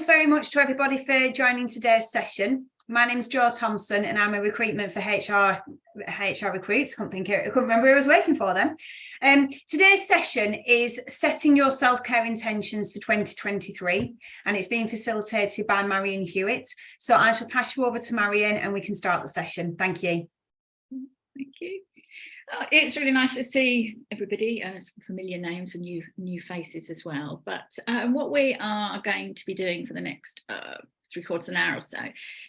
very much to everybody for joining today's session. My name is Jo Thompson and I'm a recruitment for HR recruits. I couldn't remember who I was working for them. Today's session is setting your self-care intentions for 2023, and it's being facilitated by Marion Hewitt. So I shall pass you over to Marion and we can start the session. Thank you. Thank you. It's really nice to see everybody, some familiar names and new faces as well. But what we are going to be doing for the next 3/4 an hour or so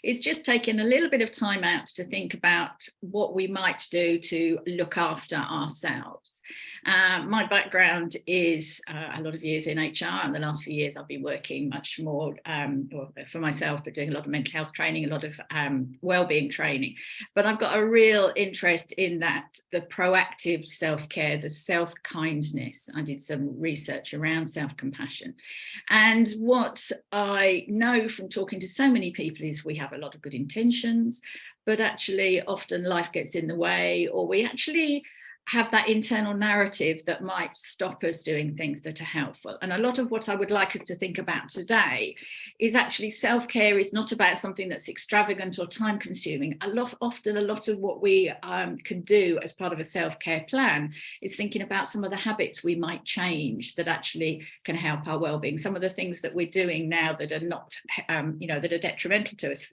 is just taking a little bit of time out to think about what we might do to look after ourselves. My background is a lot of years in HR, and the last few years I've been working much more for myself, but doing a lot of mental health training, a lot of wellbeing training. But I've got a real interest in that, the proactive self-care, the self-kindness. I did some research around self-compassion. And what I know from talking to so many people is we have a lot of good intentions, but actually often life gets in the way, or we actually have that internal narrative that might stop us doing things that are helpful. And a lot of what I would like us to think about today is actually self-care is not about something that's extravagant or time consuming. Often a lot of what we can do as part of a self-care plan is thinking about some of the habits we might change that actually can help our well-being. Some of the things that we're doing now that are not, that are detrimental to us,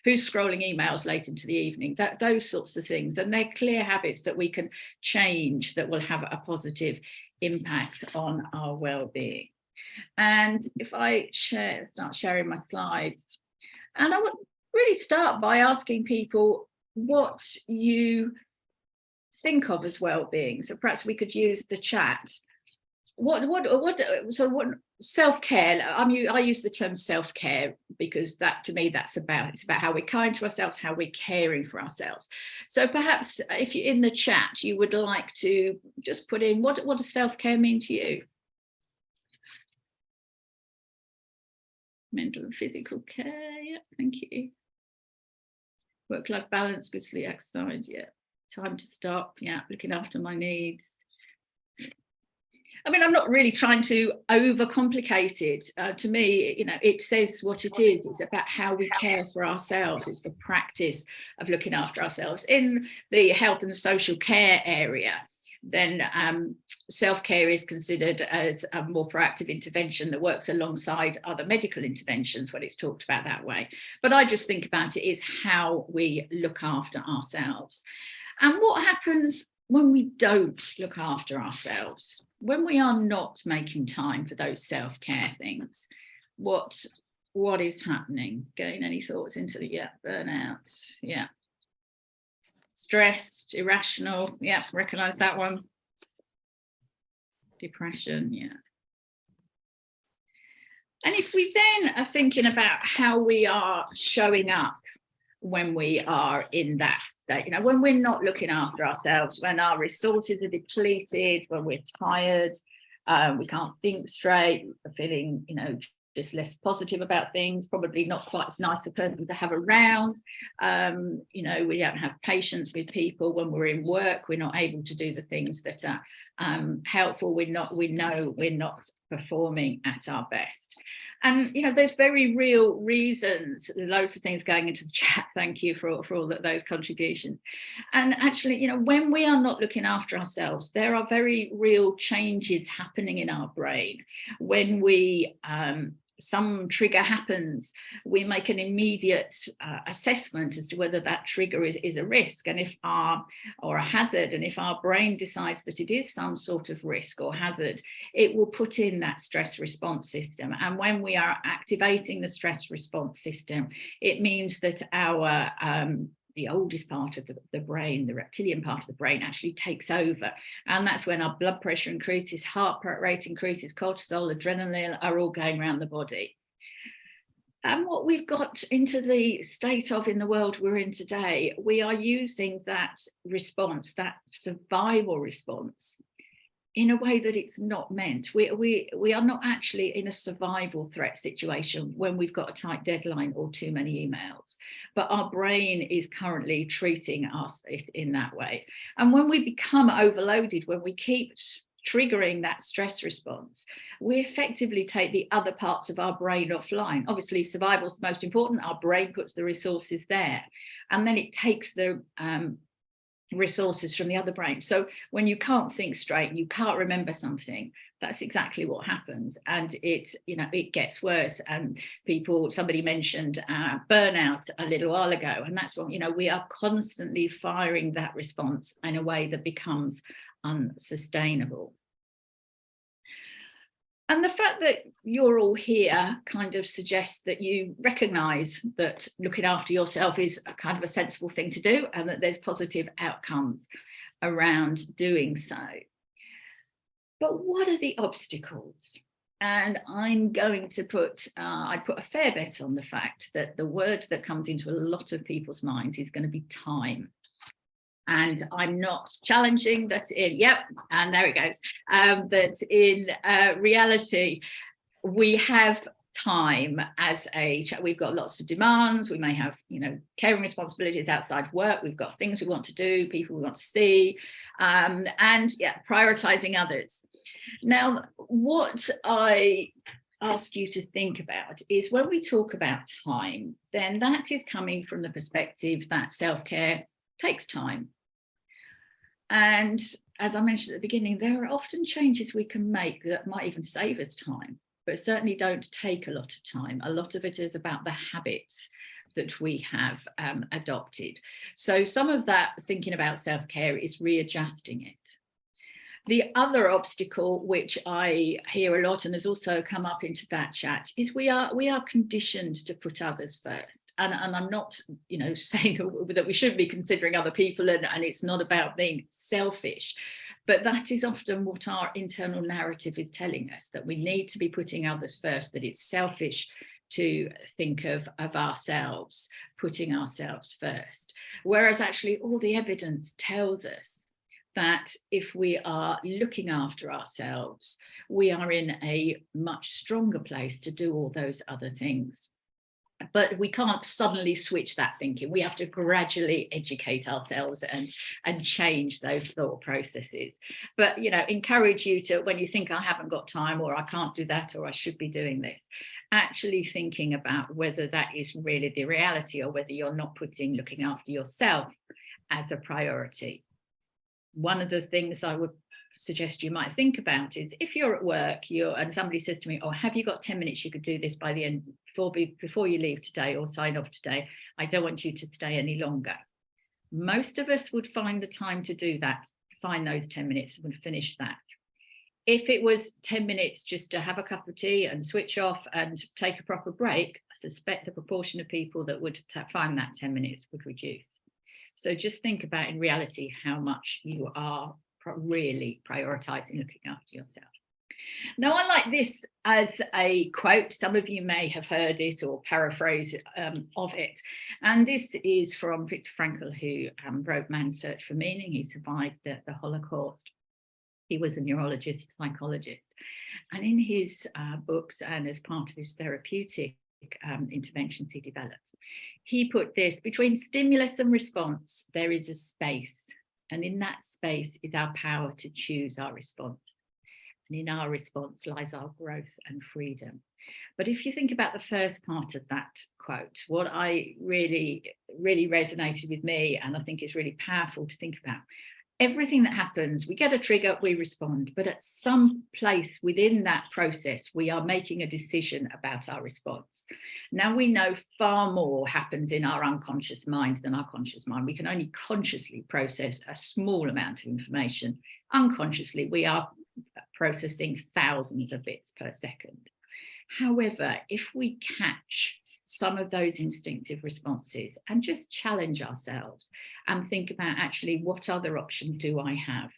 who's scrolling emails late into the evening, those sorts of things. And they're clear habits that we can change that will have a positive impact on our well-being. And if I start sharing my slides, and I would really start by asking people what you think of as well-being. So perhaps we could use the chat. What self-care, I use the term self-care because that, to me, it's about how we're kind to ourselves, how we're caring for ourselves. So perhaps if you're in the chat, you would like to just put in, what does self-care mean to you? Mental and physical care, yeah, thank you. Work-life balance, good sleep, exercise, yeah. Time to stop, yeah, looking after my needs. I mean, I'm not really trying to overcomplicate it. To me, it says what it is. It's about how we care for ourselves. It's the practice of looking after ourselves. In the health and social care area, then self-care is considered as a more proactive intervention that works alongside other medical interventions when it's talked about that way. But I just think about it as how we look after ourselves. And what happens when we don't look after ourselves, when we are not making time for those self-care things, what is happening? Getting any thoughts into the burnout, stressed, irrational, recognize that one. Depression, And if we then are thinking about how we are showing up when we are in that state, when we're not looking after ourselves, when our resources are depleted, when we're tired, we can't think straight, we're feeling, just less positive about things, probably not quite as nice a person to have around. We don't have patience with people. When we're in work, we're not able to do the things that are helpful. We know we're not performing at our best. And, there's very real reasons, loads of things going into the chat. Thank you for all those contributions. And actually, when we are not looking after ourselves, there are very real changes happening in our brain. When we some trigger happens, we make an immediate assessment as to whether that trigger is a risk and or a hazard. And if our brain decides that it is some sort of risk or hazard, it will put in that stress response system. And when we are activating the stress response system, it means that our the oldest part of the brain, the reptilian part of the brain, actually takes over. And that's when our blood pressure increases, heart rate increases, cortisol, adrenaline are all going around the body. And what we've got into the state of in the world we're in today, we are using that response, that survival response, in a way that it's not meant. We are not actually in a survival threat situation when we've got a tight deadline or too many emails, but our brain is currently treating us in that way. And when we become overloaded, when we keep triggering that stress response, we effectively take the other parts of our brain offline. Obviously, survival is the most important. Our brain puts the resources there, and then it takes the resources from the other brain. So when you can't think straight, you can't remember something, that's exactly what happens. And it's, you know, it gets worse. And somebody mentioned burnout a little while ago, and that's what, you know, we are constantly firing that response in a way that becomes unsustainable. And the fact that you're all here kind of suggests that you recognise that looking after yourself is a kind of a sensible thing to do, and that there's positive outcomes around doing so. But what are the obstacles? And I'm going to put, I put a fair bet on the fact that the word that comes into a lot of people's minds is going to be time. And I'm not challenging that in, yep, and there it goes, that in reality, we have time as we've got lots of demands. We may have, you know, caring responsibilities outside work. We've got things we want to do, people we want to see, and yeah, prioritizing others. Now, what I ask you to think about is when we talk about time, then that is coming from the perspective that self-care takes time. And as I mentioned at the beginning, there are often changes we can make that might even save us time, but certainly don't take a lot of time. A lot of it is about the habits that we have adopted. So some of that thinking about self-care is readjusting it. The other obstacle, which I hear a lot and has also come up into that chat, is we are conditioned to put others first. And I'm not, you know, saying that we shouldn't be considering other people, and it's not about being selfish, but that is often what our internal narrative is telling us, that we need to be putting others first, that it's selfish to think of ourselves, putting ourselves first. Whereas actually all the evidence tells us that if we are looking after ourselves, we are in a much stronger place to do all those other things. But we can't suddenly switch that thinking. We have to gradually educate ourselves and change those thought processes. But, you know, encourage you to, when you think I haven't got time, or I can't do that, or I should be doing this, actually thinking about whether that is really the reality, or whether you're not putting looking after yourself as a priority. One of the things I would suggest you might think about is, if you're at work and somebody says to me, oh, have you got 10 minutes, you could do this by the end before you leave today, or sign off today, I don't want you to stay any longer. Most of us would find the time to do that, find those 10 minutes and finish that. If it was 10 minutes just to have a cup of tea and switch off and take a proper break, I suspect the proportion of people that would find that 10 minutes would reduce. So just think about, in reality, how much you are really prioritizing looking after yourself. Now, I like this as a quote. Some of you may have heard it or paraphrase of it. And this is from Viktor Frankl, who wrote Man's Search for Meaning. He survived the Holocaust. He was a neurologist, psychologist. And in his books, and as part of his therapeutic interventions he developed, he put this: between stimulus and response, there is a space. And in that space is our power to choose our response. And in our response lies our growth and freedom. But if you think about the first part of that quote, what I really resonated with me, and I think is really powerful to think about, everything that happens, we get a trigger, we respond, but at some place within that process, we are making a decision about our response. Now, we know far more happens in our unconscious mind than our conscious mind. We can only consciously process a small amount of information. Unconsciously, we are processing thousands of bits per second. However, if we catch some of those instinctive responses and just challenge ourselves and think about, actually, what other option do I have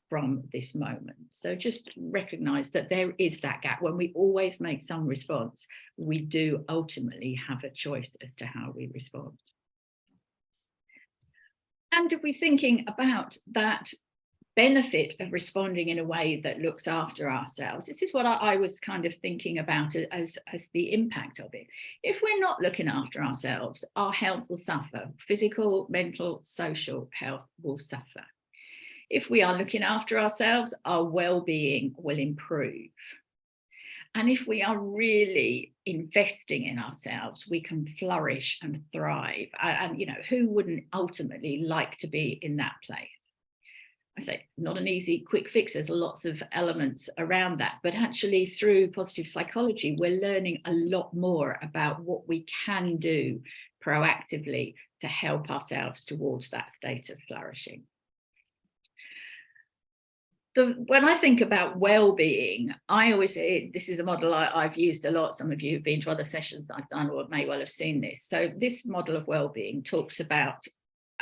from this moment? So just recognize that there is that gap. When we always make some response, we do ultimately have a choice as to how we respond. And if we're thinking about that benefit of responding in a way that looks after ourselves, this is what I was kind of thinking about as the impact of it. If we're not looking after ourselves, our health will suffer. Physical, mental, social health will suffer. If we are looking after ourselves, our well-being will improve. And if we are really investing in ourselves, we can flourish and thrive. And, who wouldn't ultimately like to be in that place? I say not an easy quick fix. There's lots of elements around that. But actually, through positive psychology, we're learning a lot more about what we can do proactively to help ourselves towards that state of flourishing. When I think about well-being, I always say this is the model I've used a lot. Some of you have been to other sessions that I've done or may well have seen this. So this model of well-being talks about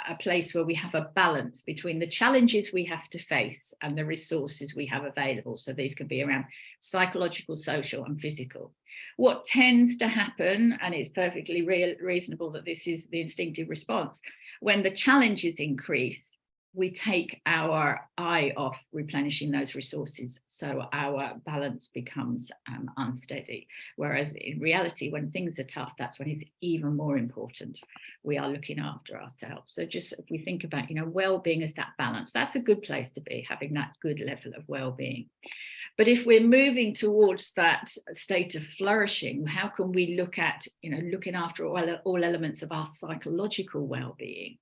a place where we have a balance between the challenges we have to face and the resources we have available. So these can be around psychological, social and physical. What tends to happen, and it's perfectly reasonable that this is the instinctive response, when the challenges increase, we take our eye off replenishing those resources, so our balance becomes unsteady. Whereas in reality, when things are tough, that's when it's even more important we are looking after ourselves. So just if we think about, well-being as that balance, that's a good place to be, having that good level of well-being. But if we're moving towards that state of flourishing, how can we look at, looking after all elements of our psychological well-being?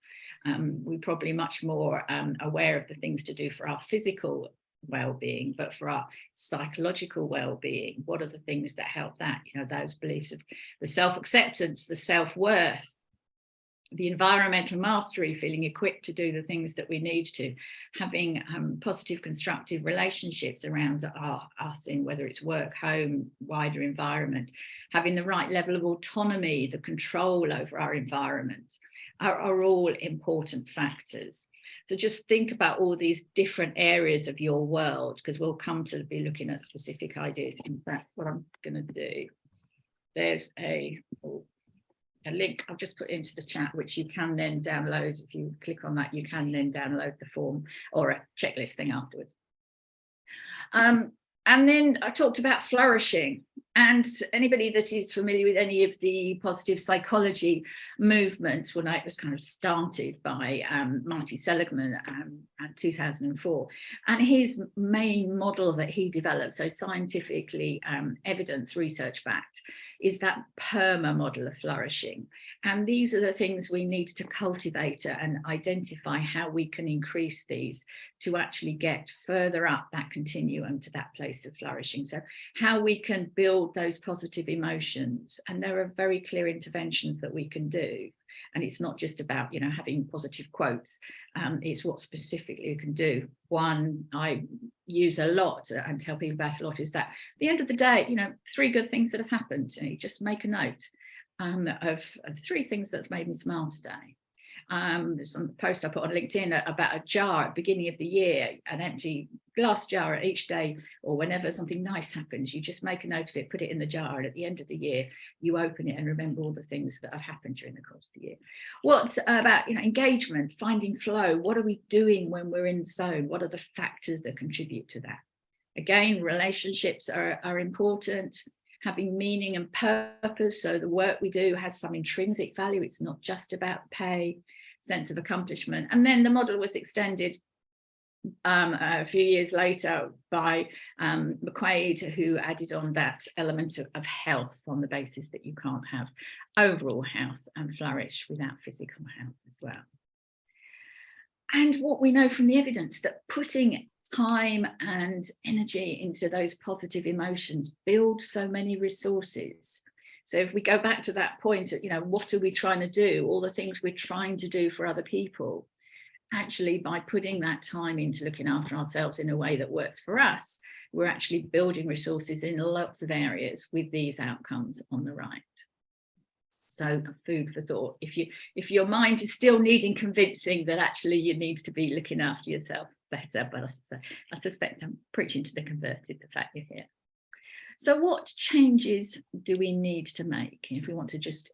We're probably much more aware of the things to do for our physical well-being, but for our psychological well-being, what are the things that help that? Those beliefs of the self-acceptance, the self-worth, the environmental mastery, feeling equipped to do the things that we need to, having positive, constructive relationships around us in whether it's work, home, wider environment, having the right level of autonomy, the control over our environment, are all important factors. So just think about all these different areas of your world, because we'll come to be looking at specific ideas. In fact, what I'm going to do, there's a link I've just put into the chat, which you can then download. If you click on that, you can then download the form or a checklist thing afterwards. And then I talked about flourishing, and anybody that is familiar with any of the positive psychology movement, when it was kind of started by Marty Seligman in 2004, and his main model that he developed, so scientifically evidence research backed, is that PERMA model of flourishing. And these are the things we need to cultivate and identify how we can increase these to actually get further up that continuum to that place of flourishing. So how we can build those positive emotions, and there are very clear interventions that we can do. And it's not just about, having positive quotes. It's what specifically you can do. One I use a lot and tell people about a lot is that at the end of the day, 3 good things that have happened to me. Just make a note of 3 things that's made me smile today. There's some post I put on LinkedIn about a jar at the beginning of the year, an empty glass jar each day, or whenever something nice happens, you just make a note of it, put it in the jar, and at the end of the year, you open it and remember all the things that have happened during the course of the year. What's about engagement, finding flow? What are we doing when we're in the zone? What are the factors that contribute to that? Again, relationships are important. Having meaning and purpose, so the work we do has some intrinsic value. It's not just about pay, sense of accomplishment. And then the model was extended a few years later by McQuaid, who added on that element of health on the basis that you can't have overall health and flourish without physical health as well. And what we know from the evidence, that putting time and energy into those positive emotions builds so many resources. So if we go back to that point, what are we trying to do? All the things we're trying to do for other people. Actually, by putting that time into looking after ourselves in a way that works for us, we're actually building resources in lots of areas with these outcomes on the right. So food for thought. If your mind is still needing convincing that actually you need to be looking after yourself better, but I suspect I'm preaching to the converted, the fact you're here. So what changes do we need to make if we want to just,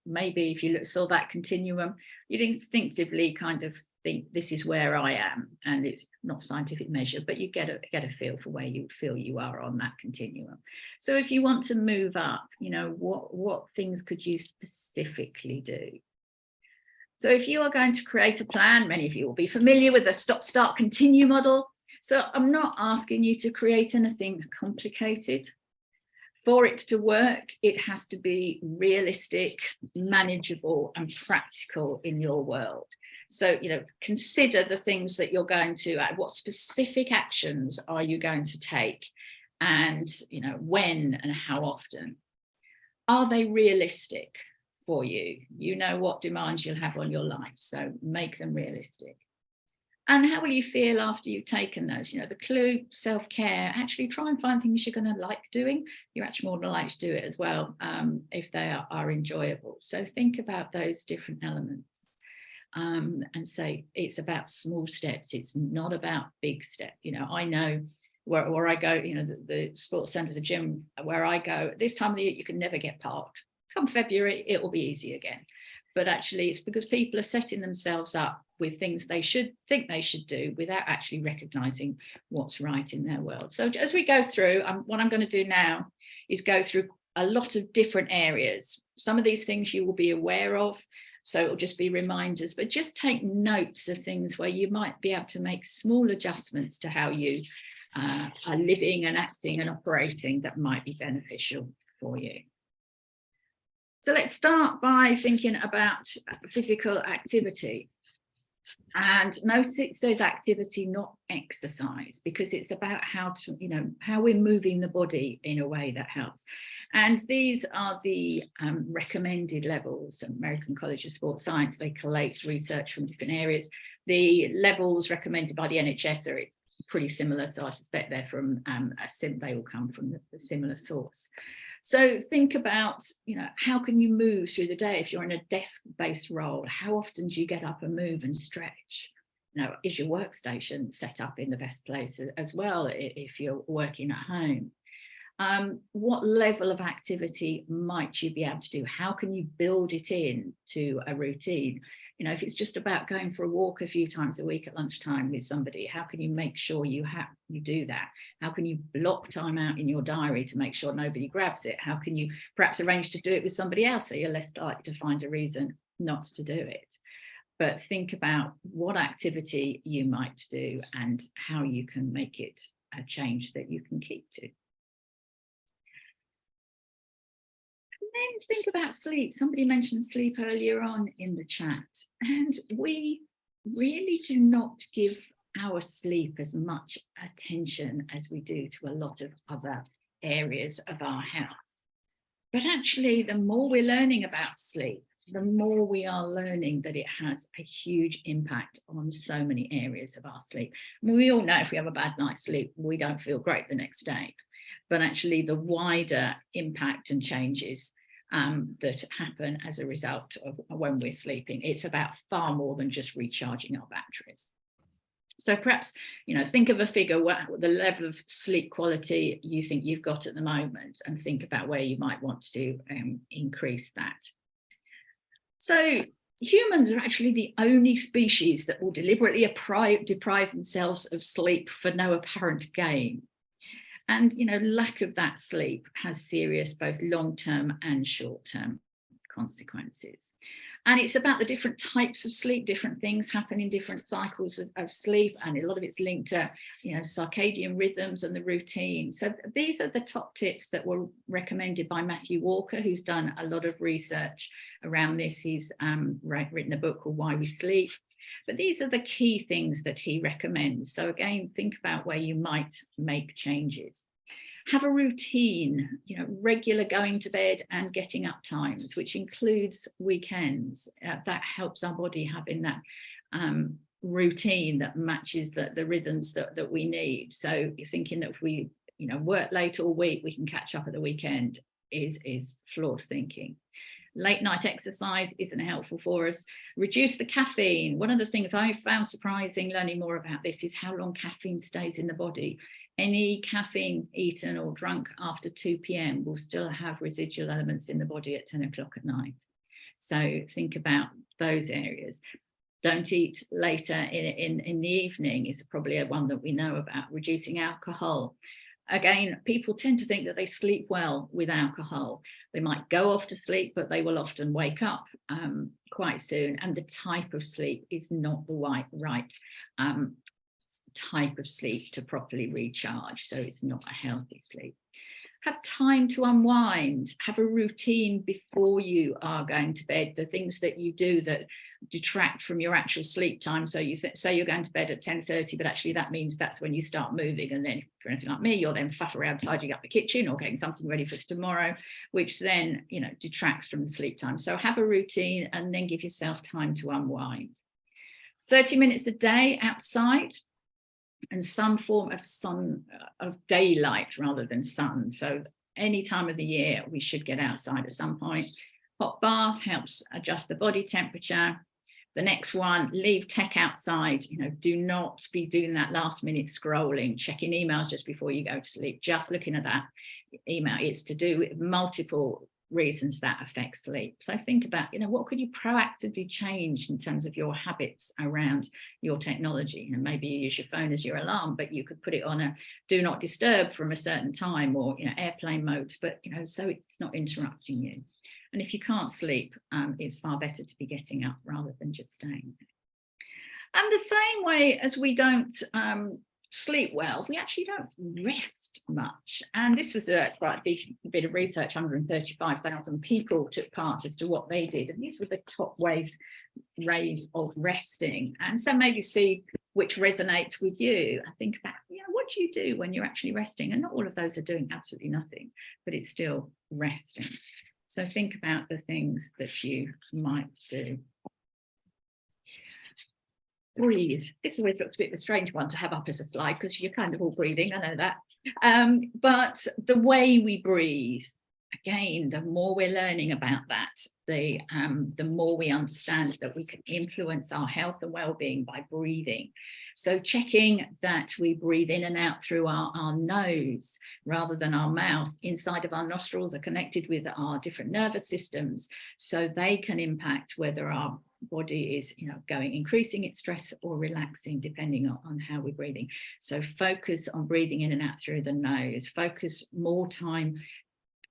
maybe if you saw that continuum, you'd instinctively kind of think this is where I am, and it's not scientific measure, but you get a feel for where you feel you are on that continuum. So if you want to move up, what things could you specifically do? So if you are going to create a plan, many of you will be familiar with the stop, start, continue model. So I'm not asking you to create anything complicated. For it to work, it has to be realistic, manageable, and practical in your world. So, consider the things that you're going to, what specific actions are you going to take? And, when and how often? Are they realistic for you? You know what demands you'll have on your life, so make them realistic. And how will you feel after you've taken those? The clue, self-care, actually try and find things you're going to like doing. You're actually more than likely to do it as well, if they are enjoyable. So think about those different elements, and say it's about small steps. It's not about big steps. I know where I go, the sports centre, the gym where I go, at this time of the year, you can never get parked. Come February, it will be easy again. But actually it's because people are setting themselves up with things they should do without actually recognizing what's right in their world. So as we go through, what I'm going to do now is go through a lot of different areas. Some of these things you will be aware of, so it'll just be reminders, but just take notes of things where you might be able to make small adjustments to how you are living and acting and operating that might be beneficial for you. So let's start by thinking about physical activity. And notice it says activity, not exercise, because it's about how we're moving the body in a way that helps. And these are the recommended levels. American College of Sports Science, they collate research from different areas. The levels recommended by the NHS are pretty similar, so I suspect they're from they will come from the similar source. So think about, how can you move through the day? If you're in a desk-based role, how often do you get up and move and stretch? Is your workstation set up in the best place as well if you're working at home? What level of activity might you be able to do? How can you build it in to a routine? If it's just about going for a walk a few times a week at lunchtime with somebody, how can you make sure you do that? How can you block time out in your diary to make sure nobody grabs it? How can you perhaps arrange to do it with somebody else so you're less likely to find a reason not to do it? But think about what activity you might do and how you can make it a change that you can keep to. Then think about sleep. Somebody mentioned sleep earlier on in the chat, and we really do not give our sleep as much attention as we do to a lot of other areas of our health. But actually, the more we're learning about sleep, the more we are learning that it has a huge impact on so many areas of our sleep. We all know if we have a bad night's sleep, we don't feel great the next day. But actually, the wider impact and changes that happen as a result of when we're sleeping, it's about far more than just recharging our batteries. So perhaps, think of a figure, what the level of sleep quality you think you've got at the moment, and think about where you might want to increase that. So humans are actually the only species that will deliberately deprive themselves of sleep for no apparent gain. And, lack of that sleep has serious both long-term and short-term consequences. And it's about the different types of sleep, different things happen in different cycles of sleep. And a lot of it's linked to, circadian rhythms and the routine. So these are the top tips that were recommended by Matthew Walker, who's done a lot of research around this. He's written a book called Why We Sleep. But these are the key things that he recommends. So again, think about where you might make changes. Have a routine, regular going to bed and getting up times, which includes weekends. That helps our body having that routine that matches the rhythms that we need. So you're thinking that if we work late all week, we can catch up at the weekend is flawed thinking. Late night exercise isn't helpful for us. Reduce the caffeine. One of the things I found surprising learning more about this is how long caffeine stays in the body. Any caffeine eaten or drunk after 2 p.m. will still have residual elements in the body at 10 o'clock at night. So think about those areas. Don't eat later in the evening is probably one that we know about. Reducing alcohol. Again, people tend to think that they sleep well with alcohol. They might go off to sleep, but they will often wake up quite soon. And the type of sleep is not the right type of sleep to properly recharge. So it's not a healthy sleep. Have time to unwind, have a routine before you are going to bed, the things that you do that detract from your actual sleep time. So you say you're going to bed at 10:30, but actually that means that's when you start moving. And then for anything like me, you're then faff around tidying up the kitchen or getting something ready for tomorrow, which then, you know, detracts from the sleep time. So have a routine and then give yourself time to unwind. 30 minutes a day outside, and some form of daylight rather than sun. So any time of the year we should get outside at some point. Hot bath helps adjust the body temperature. The next one, leave tech outside. You know, do not be doing that last minute scrolling, checking emails just before you go to sleep, just looking at that email. It's to do with multiple reasons that affect sleep. So think about, you know, what could you proactively change in terms of your habits around your technology? And maybe you use your phone as your alarm, but you could put it on a do not disturb from a certain time, or, you know, airplane modes, but, you know, so it's not interrupting you. And if you can't sleep, it's far better to be getting up rather than just staying there. And the same way as we don't sleep well, we actually don't rest much. And this was quite a big bit of research. 135,000 people took part as to what they did, and these were the top ways of resting. And so maybe see which resonates with you. I think about, you know, what do you do when you're actually resting? And not all of those are doing absolutely nothing, but it's still resting. So think about the things that you might do. Breathe. It always looks a bit of a strange one to have up as a slide because you're kind of all breathing, I know that. But the way we breathe, again, the more we're learning about that, the more we understand that we can influence our health and well-being by breathing. So checking that we breathe in and out through our nose rather than our mouth. Inside of our nostrils are connected with our different nervous systems, so they can impact whether our body is, you know, increasing its stress or relaxing, depending on how we're breathing. So focus on breathing in and out through the nose. Focus more time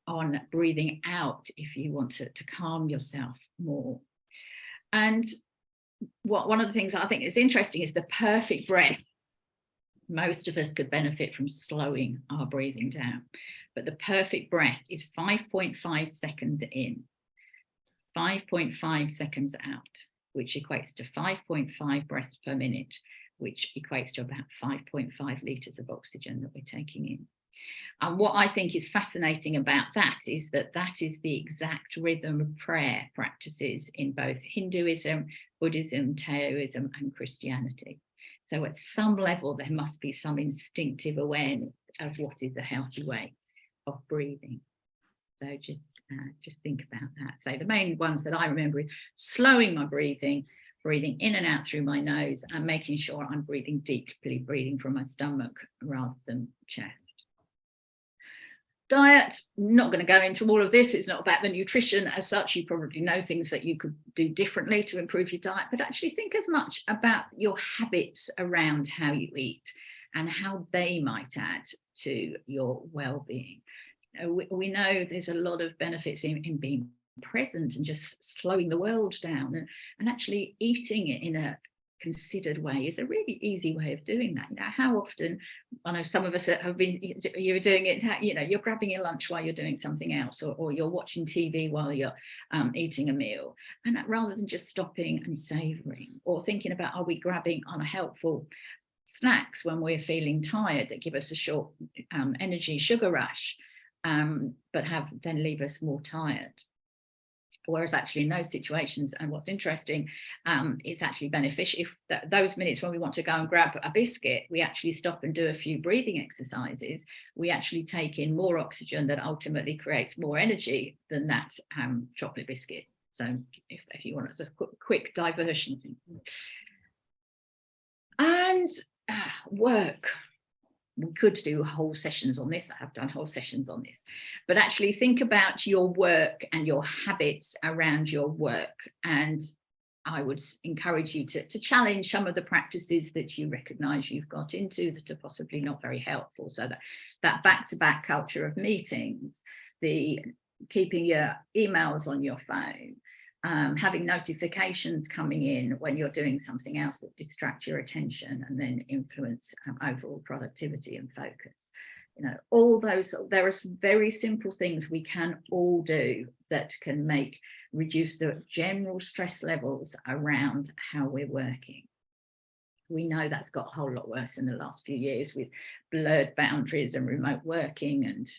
on breathing out if you want to calm yourself more. And one of the things I think is interesting is the perfect breath. Most of us could benefit from slowing our breathing down, but the perfect breath is 5.5 seconds in, 5.5 seconds out, which equates to 5.5 breaths per minute, which equates to about 5.5 litres of oxygen that we're taking in. And what I think is fascinating about that is that is the exact rhythm of prayer practices in both Hinduism, Buddhism, Taoism, and Christianity. So at some level, there must be some instinctive awareness of what is a healthy way of breathing. So just think about that. So the main ones that I remember is slowing my breathing in and out through my nose, and making sure I'm breathing deeply, breathing from my stomach rather than chest. Diet, not going to go into all of this. It's not about the nutrition as such. You probably know things that you could do differently to improve your diet, but actually think as much about your habits around how you eat and how they might add to your well-being. We know there's a lot of benefits in being present and just slowing the world down, and actually eating it in a considered way is a really easy way of doing that. You know, how often, I know some of us have been, you're doing it, you know, you're grabbing your lunch while you're doing something else, or you're watching TV while you're eating a meal, and that, rather than just stopping and savouring, or thinking about, are we grabbing unhelpful snacks when we're feeling tired that give us a short energy sugar rush, but then leave us more tired. Whereas actually in those situations, and what's interesting, it's actually beneficial if those minutes when we want to go and grab a biscuit, we actually stop and do a few breathing exercises. We actually take in more oxygen that ultimately creates more energy than that chocolate biscuit. So if you want a quick diversion. And work. We could do whole sessions on this. I have done whole sessions on this, but actually think about your work and your habits around your work, and I would encourage you to challenge some of the practices that you recognise you've got into that are possibly not very helpful. So that back-to-back culture of meetings, the keeping your emails on your phone, having notifications coming in when you're doing something else that distract your attention and then influence overall productivity and focus. You know, all those, there are some very simple things we can all do that can reduce the general stress levels around how we're working. We know that's got a whole lot worse in the last few years with blurred boundaries and remote working and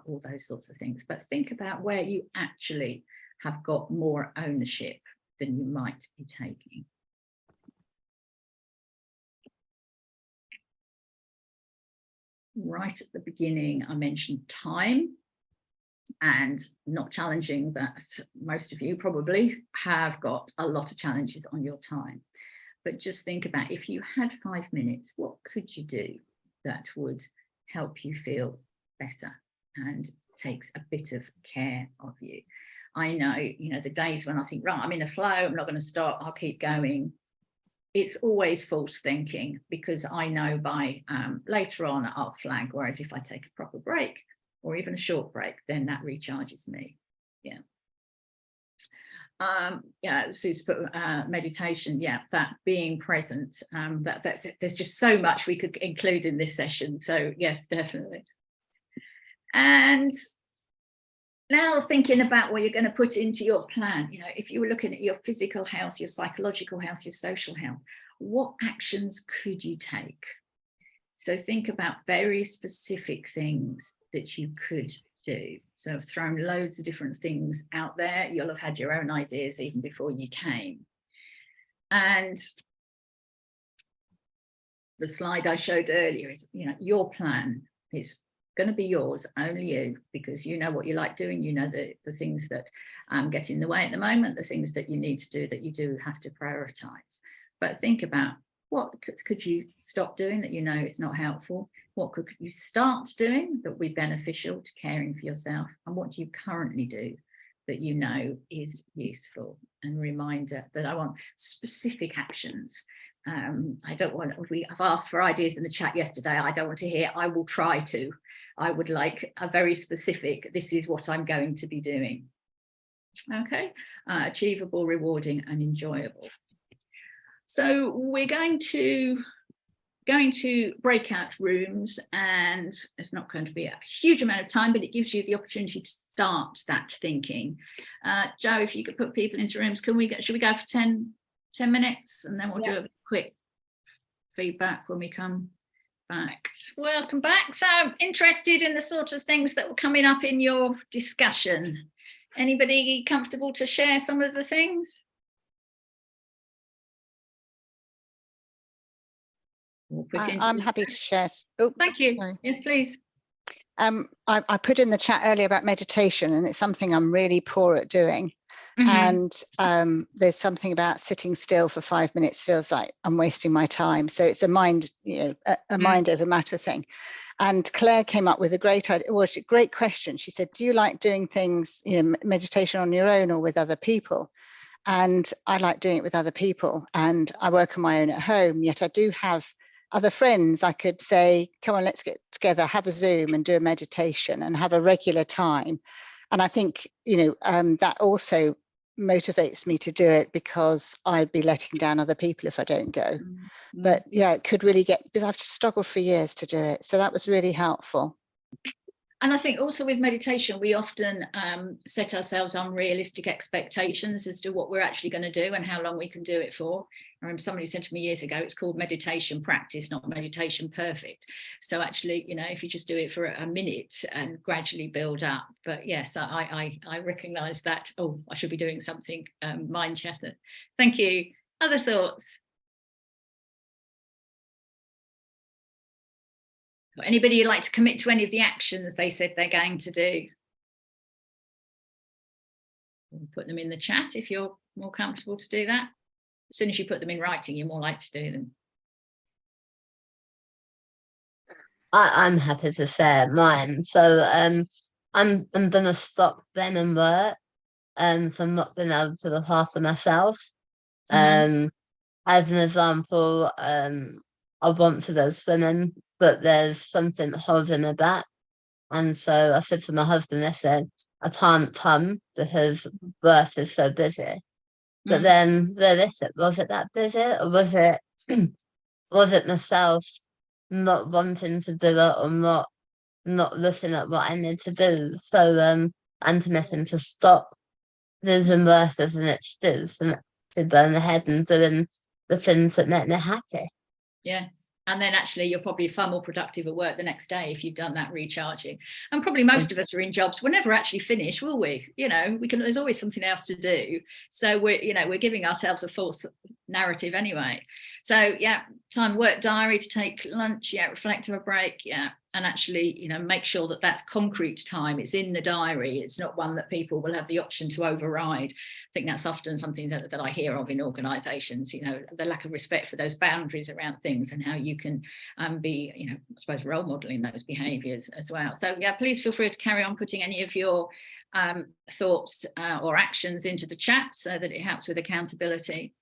all those sorts of things. But think about where you actually have got more ownership than you might be taking. Right at the beginning, I mentioned time, and not challenging that most of you probably have got a lot of challenges on your time. But just think about, if you had 5 minutes, what could you do that would help you feel better and takes a bit of care of you? I know, you know, the days when I think, right, I'm in a flow, I'm not going to stop, I'll keep going. It's always false thinking, because I know by later on I'll flag, whereas if I take a proper break or even a short break, then that recharges me. Yeah. Yeah, Sue's put meditation, yeah, that being present, that there's just so much we could include in this session. So yes, definitely. And now thinking about what you're going to put into your plan, you know, if you were looking at your physical health, your psychological health, your social health, what actions could you take? So think about very specific things that you could do. So I've thrown loads of different things out there. You'll have had your own ideas even before you came. And the slide I showed earlier is, you know, your plan is going to be yours, only you, because you know what you like doing, you know the things that get in the way at the moment, the things that you need to do that you do have to prioritize. But think about, what could you stop doing that you know is not helpful? What could you start doing that would be beneficial to caring for yourself? And what do you currently do that you know is useful? And reminder that I want specific actions. I don't want, I've asked for ideas in the chat yesterday. I don't want to hear, I will try to. I would like a very specific, this is what I'm going to be doing. Okay, achievable, rewarding, and enjoyable. So we're going to breakout rooms, and it's not going to be a huge amount of time, but it gives you the opportunity to start that thinking. Joe, if you could put people into rooms, should we go for 10 minutes, and then we'll do a quick feedback when we come back. Welcome back. So I'm interested in the sort of things that were coming up in your discussion. Anybody comfortable to share some of the things? I'm happy to share. Oh, thank you. Sorry. Yes, please. I put in the chat earlier about meditation, and it's something I'm really poor at doing. Mm-hmm. And there's something about sitting still for 5 minutes feels like I'm wasting my time. So it's a mind, a mind over matter thing. And Claire came up with a great idea. Well, a great question. She said, "Do you like doing things, meditation on your own or with other people?" And I like doing it with other people. And I work on my own at home. Yet I do have other friends. I could say, "Come on, let's get together, have a Zoom and do a meditation and have a regular time." And I think, that also motivates me to do it, because I'd be letting down other people if I don't go. Mm-hmm. But yeah, it could really because I've struggled for years to do it. So that was really helpful. And I think also with meditation, we often set ourselves unrealistic expectations as to what we're actually going to do and how long we can do it for. I remember somebody said to me years ago, it's called meditation practice, not meditation perfect. So actually, if you just do it for a minute and gradually build up. But yes, I recognise that, I should be doing something mind chatter. Thank you. Other thoughts? Anybody who'd like to commit to any of the actions they said they're going to do? We'll put them in the chat if you're more comfortable to do that. As soon as you put them in writing, you're more likely to do them. I'm happy to share mine. So I'm gonna stop then and work. So I'm not being able to look after myself. As an example, I want to go swimming, but there's something holding me back. And so I said to my husband, I said, I can't come because work is so busy. But then realistic, was it that busy, or was it was it myself not wanting to do it, or not looking at what I need to do? So I'm committing to stop using work as an excuse and to go ahead and doing the things that make me happy. Yeah. And then actually you're probably far more productive at work the next day if you've done that recharging. And probably most of us are in jobs we'll never actually finish, will we? There's always something else to do. So we're giving ourselves a false narrative anyway. So time work diary to take lunch, reflect on a break, and actually make sure that that's concrete time. It's in the diary. It's not one that people will have the option to override. I think that's often something that I hear of in organisations, the lack of respect for those boundaries around things and how you can be, I suppose, role modelling those behaviours as well. So please feel free to carry on putting any of your thoughts or actions into the chat so that it helps with accountability.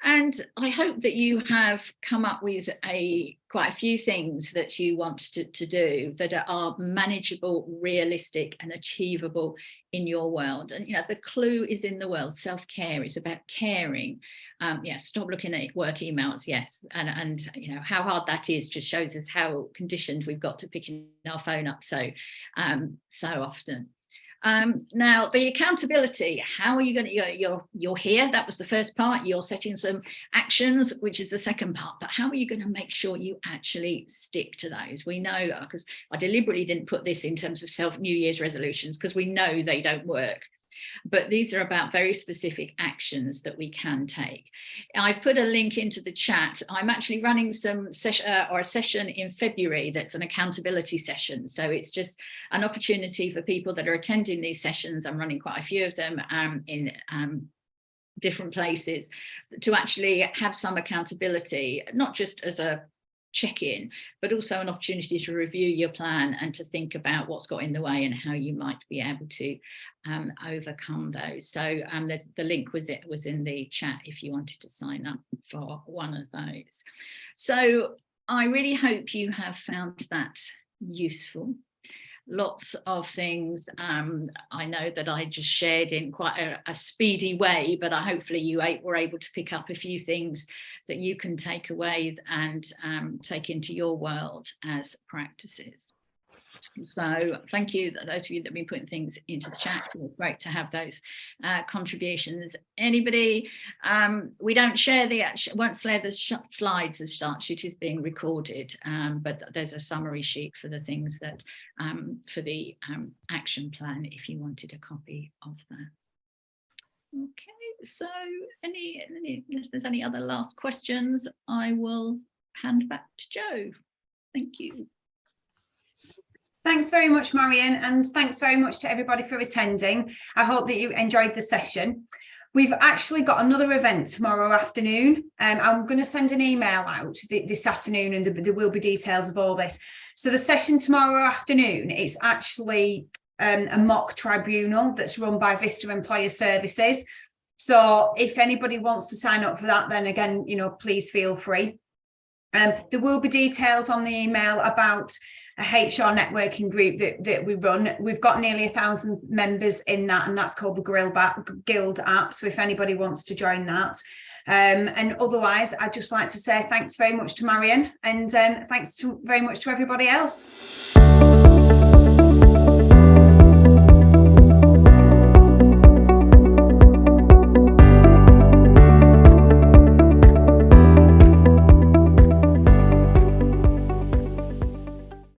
And I hope that you have come up with quite a few things that you want to do that are manageable, realistic and achievable in your world. And, the clue is in the world. Self-care is about caring. Stop looking at work emails. Yes. And how hard that is just shows us how conditioned we've got to picking our phone up so often. Now the accountability, how are you going to, you're here, that was the first part, you're setting some actions, which is the second part, but how are you going to make sure you actually stick to those? We know, because I deliberately didn't put this in terms of New Year's resolutions, because we know they don't work. But these are about very specific actions that we can take. I've put a link into the chat. I'm actually running a session in February that's an accountability session. So it's just an opportunity for people that are attending these sessions. I'm running quite a few of them in different places to actually have some accountability, not just as a check-in, but also an opportunity to review your plan and to think about what's got in the way and how you might be able to overcome those. So the link was in the chat if you wanted to sign up for one of those. So I really hope you have found that useful. Lots of things I know that I just shared in quite a speedy way, but hopefully you were able to pick up a few things that you can take away and take into your world as practices. So thank you, those of you that have been putting things into the chat. So it's great to have those contributions. Anybody, we don't share won't share the slides as such, it is being recorded, but there's a summary sheet for the things that, for the action plan, if you wanted a copy of that. Okay, so unless there's any other last questions, I will hand back to Jo. Thank you. Thanks very much, Marion, and thanks very much to everybody for attending. I hope that you enjoyed the session. We've actually got another event tomorrow afternoon. I'm going to send an email out this afternoon, and there will be details of all this. So the session tomorrow afternoon, it's actually a mock tribunal that's run by Vista Employer Services. So if anybody wants to sign up for that, then again, please feel free. There will be details on the email about a HR networking group that we run. We've got nearly 1,000 members in that, and that's called the Guild app. So if anybody wants to join that. And otherwise, I'd just like to say thanks very much to Marion, and thanks very much to everybody else.